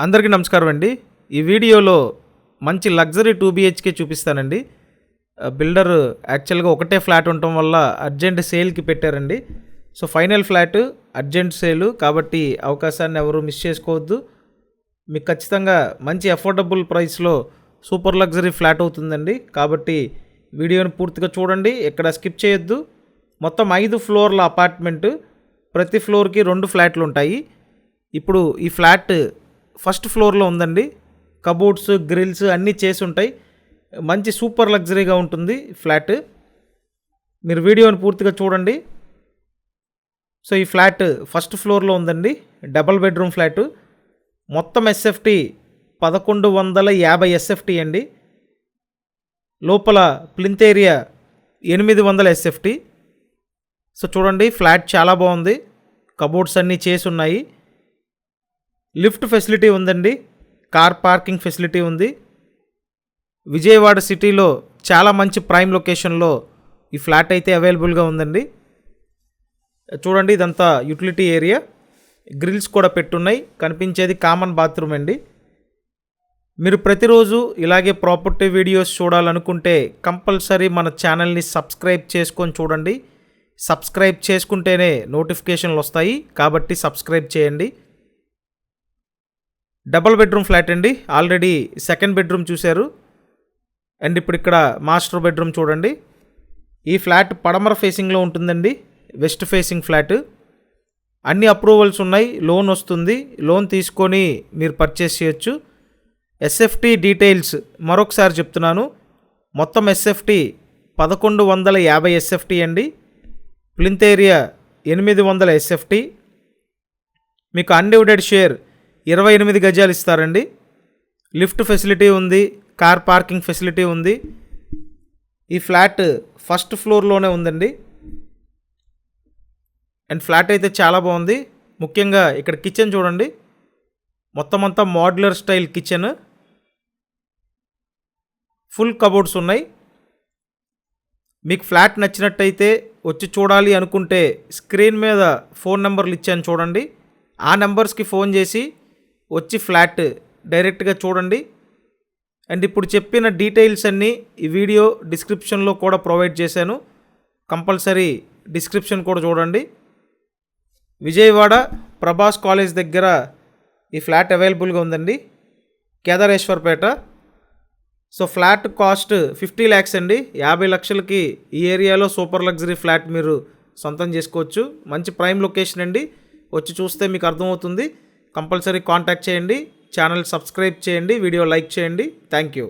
అందరికీ నమస్కారం అండి. ఈ వీడియోలో మంచి లగ్జరీ 2 BHK చూపిస్తానండి. బిల్డర్ యాక్చువల్గా ఒకటే ఫ్లాట్ ఉండటం వల్ల అర్జెంట్ సేల్కి పెట్టారండి. సో ఫైనల్ ఫ్లాట్ అర్జెంట్ సేలు కాబట్టి అవకాశాన్ని ఎవరు మిస్ చేసుకోవద్దు. మీకు ఖచ్చితంగా మంచి అఫోర్డబుల్ ప్రైస్లో సూపర్ లగ్జరీ ఫ్లాట్ అవుతుందండి. కాబట్టి వీడియోని పూర్తిగా చూడండి, ఎక్కడ స్కిప్ చేయొద్దు. మొత్తం 5 ఫ్లోర్ల అపార్ట్మెంటు, ప్రతి ఫ్లోర్కి 2 ఫ్లాట్లు ఉంటాయి. ఇప్పుడు ఈ ఫ్లాట్ ఫస్ట్ ఫ్లోర్లో ఉందండి. కబోర్డ్స్, గ్రిల్స్ అన్నీ చేసి ఉంటాయి. మంచి సూపర్ లగ్జరీగా ఉంటుంది ఫ్లాట్. మీరు వీడియోని పూర్తిగా చూడండి. సో ఈ ఫ్లాట్ ఫస్ట్ ఫ్లోర్లో ఉందండి. Double bedroom flat. మొత్తం ఎస్ఎఫ్టీ 1150 ఎస్ఎఫ్టీ అండి. లోపల ప్లింత్ ఏరియా 800 ఎస్ఎఫ్టీ. సో చూడండి, ఫ్లాట్ చాలా బాగుంది. కబోర్డ్స్ అన్నీ చేసి ఉన్నాయి. లిఫ్ట్ ఫెసిలిటీ ఉందండి. కార్ పార్కింగ్ ఫెసిలిటీ ఉంది. విజయవాడ సిటీలో చాలా మంచి ప్రైమ్ లొకేషన్లో ఈ ఫ్లాట్ అయితే అవైలబుల్గా ఉందండి. చూడండి, ఇదంతా యూటిలిటీ ఏరియా. గ్రిల్స్ కూడా పెట్టున్నాయి. కనిపించేది కామన్ బాత్రూమ్ అండి. మీరు ప్రతిరోజు ఇలాగే ప్రాపర్టీ వీడియోస్ చూడాలనుకుంటే కంపల్సరీ మన ఛానల్ని సబ్స్క్రైబ్ చేసుకొని చూడండి. సబ్స్క్రైబ్ చేసుకుంటేనే నోటిఫికేషన్లు వస్తాయి, కాబట్టి సబ్స్క్రైబ్ చేయండి. డబల్ బెడ్రూమ్ ఫ్లాట్ అండి. ఆల్రెడీ సెకండ్ బెడ్రూమ్ చూశారు. అండ్ ఇప్పుడు ఇక్కడ మాస్టర్ బెడ్రూమ్ చూడండి. ఈ ఫ్లాట్ పడమర ఫేసింగ్లో ఉంటుందండి. West facing flat. అన్ని అప్రూవల్స్ ఉన్నాయి. లోన్ వస్తుంది. లోన్ తీసుకొని మీరు పర్చేస్ చేయొచ్చు. ఎస్ఎఫ్టీ డీటెయిల్స్ మరొకసారి చెప్తున్నాను. మొత్తం ఎస్ఎఫ్టీ 1150 ఎస్ఎఫ్టీ అండి. Plinth area 800 SFT. మీకు అన్డివైడెడ్ షేర్ 28 గజాలు ఇస్తారండి. లిఫ్ట్ ఫెసిలిటీ ఉంది. కార్ పార్కింగ్ ఫెసిలిటీ ఉంది. ఈ ఫ్లాట్ ఫస్ట్ ఫ్లోర్లోనే ఉందండి. అండ్ ఫ్లాట్ అయితే చాలా బాగుంది. ముఖ్యంగా ఇక్కడ కిచెన్ చూడండి. మొత్తం అంతా modular style kitchen. Full cupboards ఉన్నాయి. మీకు ఫ్లాట్ నచ్చినట్టయితే వచ్చి చూడాలి అనుకుంటే స్క్రీన్ మీద ఫోన్ నెంబర్లు ఇచ్చాను చూడండి. ఆ నెంబర్స్కి ఫోన్ చేసి వచ్చి ఫ్లాట్ డైరెక్ట్గా చూడండి. అండ్ ఇప్పుడు చెప్పిన డీటెయిల్స్ అన్నీ ఈ వీడియో డిస్క్రిప్షన్లో కూడా ప్రొవైడ్ చేశాను. కంపల్సరీ డిస్క్రిప్షన్ కూడా చూడండి. విజయవాడ ప్రభాస్ కాలేజ్ దగ్గర ఈ ఫ్లాట్ అవైలబుల్గా ఉందండి. కేదారేశ్వర్పేట. సో ఫ్లాట్ కాస్ట్ 50 lakhs అండి. 50 లక్షలకి ఈ ఏరియాలో సూపర్ లగ్జరీ ఫ్లాట్ మీరు సొంతం చేసుకోవచ్చు. మంచి ప్రైమ్ లొకేషన్ అండి. వచ్చి చూస్తే మీకు అర్థమవుతుంది. కంపల్సరీ కాంటాక్ట్ చేయండి. ఛానల్ సబ్స్క్రైబ్ చేయండి. వీడియో లైక్ చేయండి. Thank you.